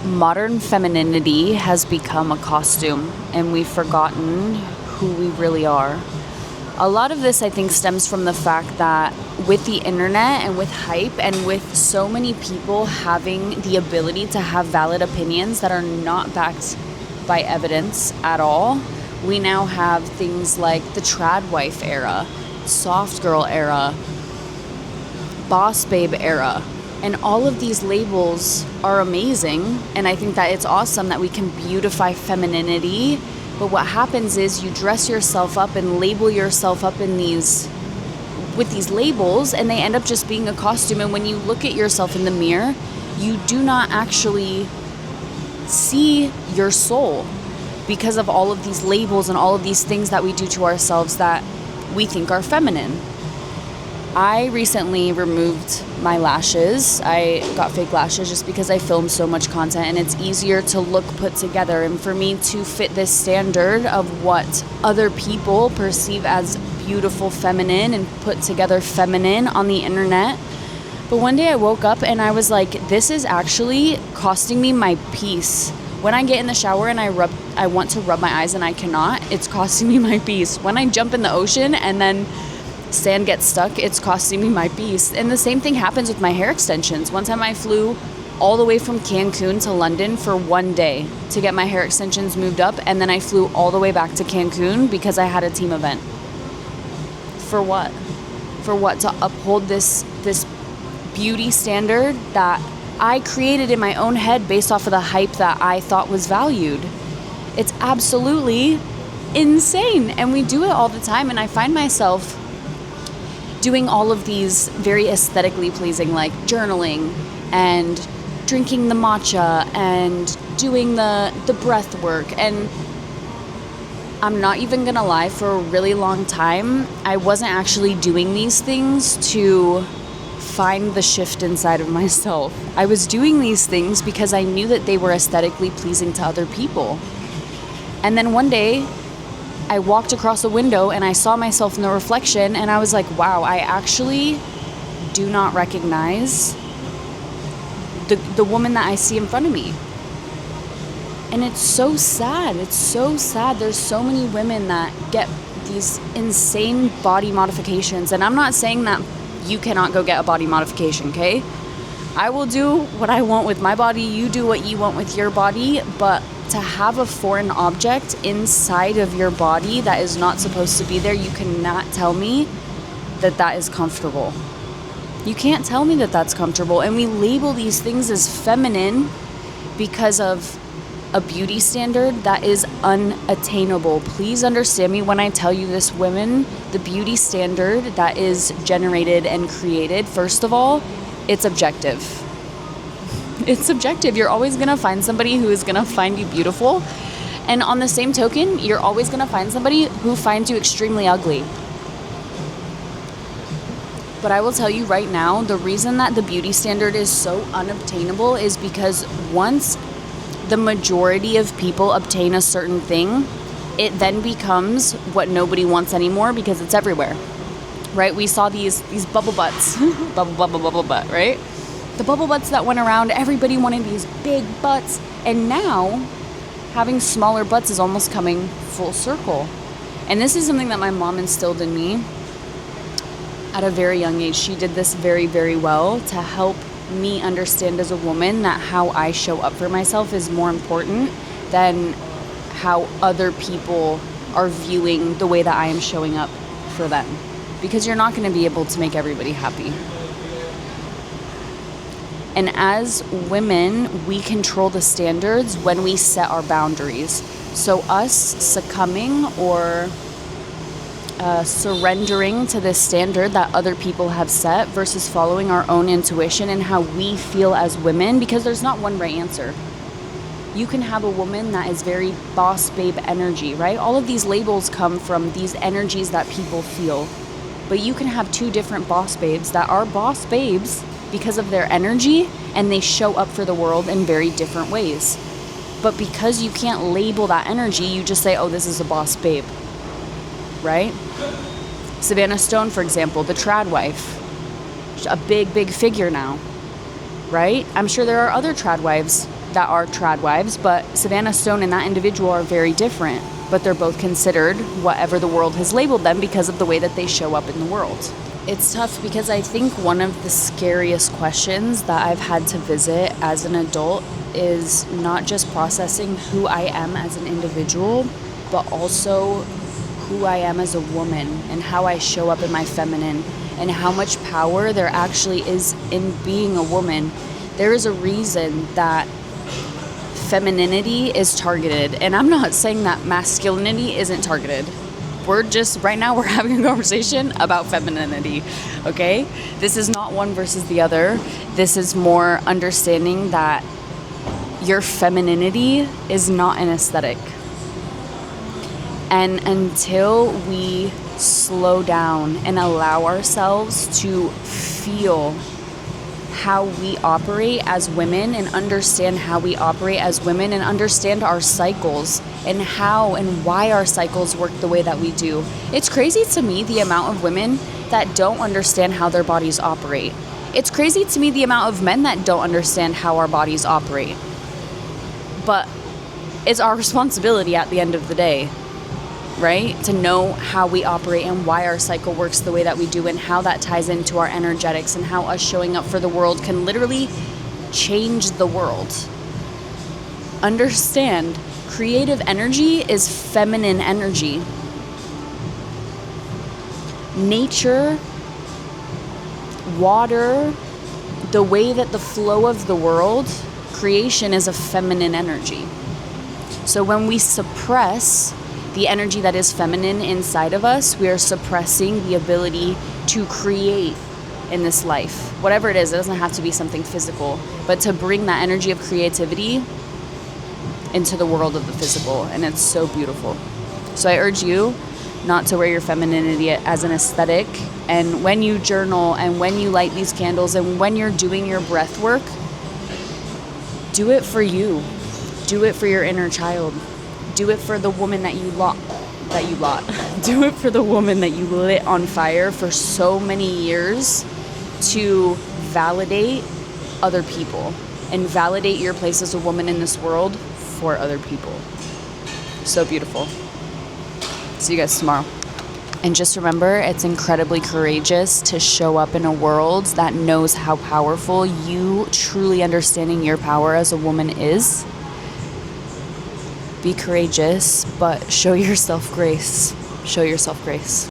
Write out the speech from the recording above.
modern femininity has become a costume, and we've forgotten who we really are. A lot of this, I think, stems from the fact that with the internet and with hype and with so many people having the ability to have valid opinions that are not backed by evidence at all, we now have things like the trad wife era, soft girl era, boss babe era. And all of these labels are amazing, and I think that it's awesome that we can beautify femininity. But what happens is you dress yourself up and label yourself up with these labels, and they end up just being a costume. And when you look at yourself in the mirror, you do not actually see your soul because of all of these labels and all of these things that we do to ourselves that we think are feminine. I recently removed my lashes. I got fake lashes just because I film so much content and it's easier to look put together. And for me to fit this standard of what other people perceive as beautiful feminine and put together feminine on the internet. But one day I woke up and I was like, this is actually costing me my peace. When I get in the shower and I want to rub my eyes and I cannot, it's costing me my peace. When I jump in the ocean and then sand gets stuck, it's costing me my peace. And the same thing happens with my hair extensions. One time I flew all the way from Cancun to London for one day to get my hair extensions moved up, and then I flew all the way back to Cancun because I had a team event. For what? For what? To uphold this beauty standard that I created in my own head based off of the hype that I thought was valued. It's absolutely insane, and we do it all the time. And I find myself doing all of these very aesthetically pleasing, like journaling and drinking the matcha and doing the breath work. And I'm not even gonna lie, for a really long time, I wasn't actually doing these things to find the shift inside of myself. I was doing these things because I knew that they were aesthetically pleasing to other people. And then one day, I walked across a window and I saw myself in the reflection and I was like, wow, I actually do not recognize the woman that I see in front of me. And it's so sad. It's so sad. There's so many women that get these insane body modifications. And I'm not saying that you cannot go get a body modification, okay? I will do what I want with my body. You do what you want with your body. But to have a foreign object inside of your body that is not supposed to be there, you cannot tell me that that is comfortable. You can't tell me that that's comfortable. And we label these things as feminine because of a beauty standard that is unattainable. Please understand me when I tell you this, women. The beauty standard that is generated and created, first of all, it's objective. It's subjective. You're always going to find somebody who is going to find you beautiful. And on the same token, you're always going to find somebody who finds you extremely ugly. But I will tell you right now, the reason that the beauty standard is so unobtainable is because once the majority of people obtain a certain thing, it then becomes what nobody wants anymore because it's everywhere. Right? We saw these bubble butts. bubble butt, right? The bubble butts that went around, everybody wanted these big butts. And now, having smaller butts is almost coming full circle. And this is something that my mom instilled in me at a very young age. She did this very, very well to help me understand as a woman that how I show up for myself is more important than how other people are viewing the way that I am showing up for them. Because you're not going to be able to make everybody happy. And as women, we control the standards when we set our boundaries. So us succumbing or surrendering to this standard that other people have set versus following our own intuition and how we feel as women, because there's not one right answer. You can have a woman that is very boss babe energy, right? All of these labels come from these energies that people feel. But you can have two different boss babes that are boss babes because of their energy, and they show up for the world in very different ways. But because you can't label that energy, you just say, oh, this is a boss babe, right? Savannah Stone, for example, the trad wife, she's a big, big figure now, right? I'm sure there are other trad wives that are trad wives, but Savannah Stone and that individual are very different, but they're both considered whatever the world has labeled them because of the way that they show up in the world. It's tough because I think one of the scariest questions that I've had to visit as an adult is not just processing who I am as an individual, but also who I am as a woman and how I show up in my feminine and how much power there actually is in being a woman. There is a reason that femininity is targeted, and I'm not saying that masculinity isn't targeted. Right now we're having a conversation about femininity, okay? This is not one versus the other. This is more understanding that your femininity is not an aesthetic. And until we slow down and allow ourselves to feel how we operate as women and understand how we operate as women and understand our cycles and how and why our cycles work the way that we do. It's crazy to me the amount of women that don't understand how their bodies operate. It's crazy to me the amount of men that don't understand how our bodies operate. But it's our responsibility at the end of the day, right? To know how we operate and why our cycle works the way that we do and how that ties into our energetics and how us showing up for the world can literally change the world. Understand, creative energy is feminine energy. Nature, water, the way that the flow of the world, creation is a feminine energy. So when we suppress the energy that is feminine inside of us, we are suppressing the ability to create in this life. Whatever it is, it doesn't have to be something physical, but to bring that energy of creativity into the world of the physical, and it's so beautiful. So I urge you not to wear your femininity as an aesthetic, and when you journal and when you light these candles and when you're doing your breath work, do it for you. Do it for your inner child. Do it for the woman that you do it for the woman that you lit on fire for so many years to validate other people and validate your place as a woman in this world for other people. So beautiful. See you guys tomorrow. And just remember, it's incredibly courageous to show up in a world that knows how powerful you truly understanding your power as a woman is. Be courageous, but show yourself grace. Show yourself grace.